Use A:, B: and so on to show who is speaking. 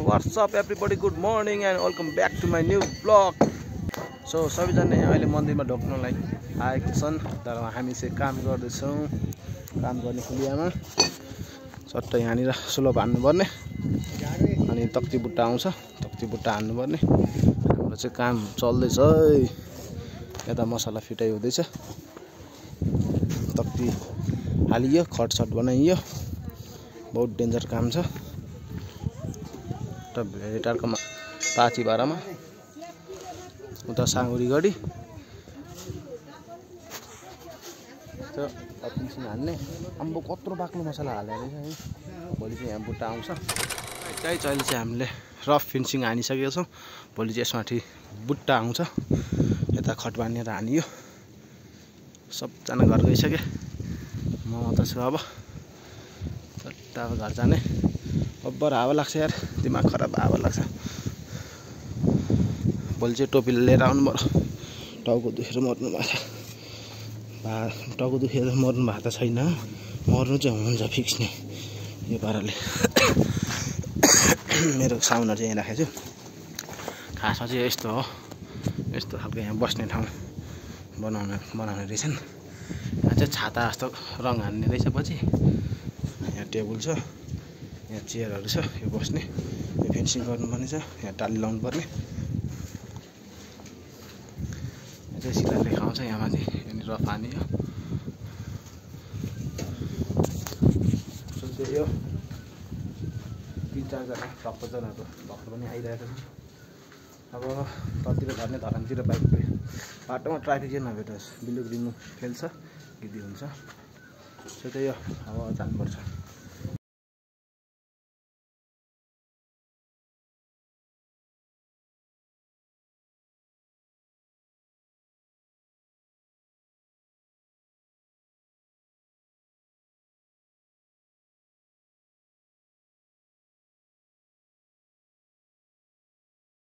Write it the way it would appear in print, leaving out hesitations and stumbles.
A: What's up everybody, good morning and welcome back to my new vlog. So सबैजना यहाँ अहिले मन्दिरमा ढोक्नलाई आएको छन् तर हामी चाहिँ काम गर्दैछौँ। काम गर्ने खुलियामा सट्ट यहाँनिर सुलो हान्नुपर्ने अनि तक्ती बुट्टा आउँछ, तक्ती बुट्टा हान्नुपर्ने। हाम्रो चाहिँ काम चल्दैछ है। यता मसला फिटाइ हुँदैछ, तक्ती हालियो, खटसट बनाइयो। बहुत डेन्जर काम छ। भेटारकोमा पाची बारामा उता साँगुरी गढी फिनिसिङ हान्ने। अम्बो कत्रो बाक्लो मसला हालेर है। भोलि चाहिँ यहाँ बुट्टा आउँछ। चाहिँ अहिले चाहिँ हामीले रफ फिनिसिङ हानिसकेको छौँ। भोलि चाहिँ यसमाथि बुट्टा आउँछ। यता खट बाँधेर हानियो। सबजना घर गइसके, म मात्र छु। अब चट्टा अब घर जाने। अब्बर हावा लाग्छ यार, दिमाग खराब हावा लाग्छ। भोलि चाहिँ टोपी लिएर आउनु पर्यो। टाउको दुखेर मर्नु भएको छ। टाउको दुखेर मर्नु भएको त छैन, मर्नु चाहिँ हुन्छ फिक्स नै यो पाराले। मेरो साउन्डहरू चाहिँ यहाँ राखेको छु। खासमा चाहिँ यस्तो हो, यस्तो खालको यहाँ बस्ने ठाउँ बनाउने रहेछन्। यहाँ चाहिँ छाता जस्तो रङ हान्ने रहेछ। पछि यहाँ टेबल छ, यहाँ चेयरहरू छ, यो बस्ने, यो फेन्सिङ गर्नुपर्ने छ, यहाँ टाली लाउनु पर्ने। यहाँ चाहिँ सिलाले खाउँछ यहाँ माथि, यहाँनिर रफ हानियो। यो 3-4 जना भक्तजनहरूको भक्त पनि आइरहेको छ। अब तलतिर झर्ने धरानतिर बाइक बाटोमा ट्राफिक चाहिँ नभेटोस्, बिलुक रिनु फेल्छ, गिद्दी हुन्छ। सो त्यही हो, अब जानुपर्छ।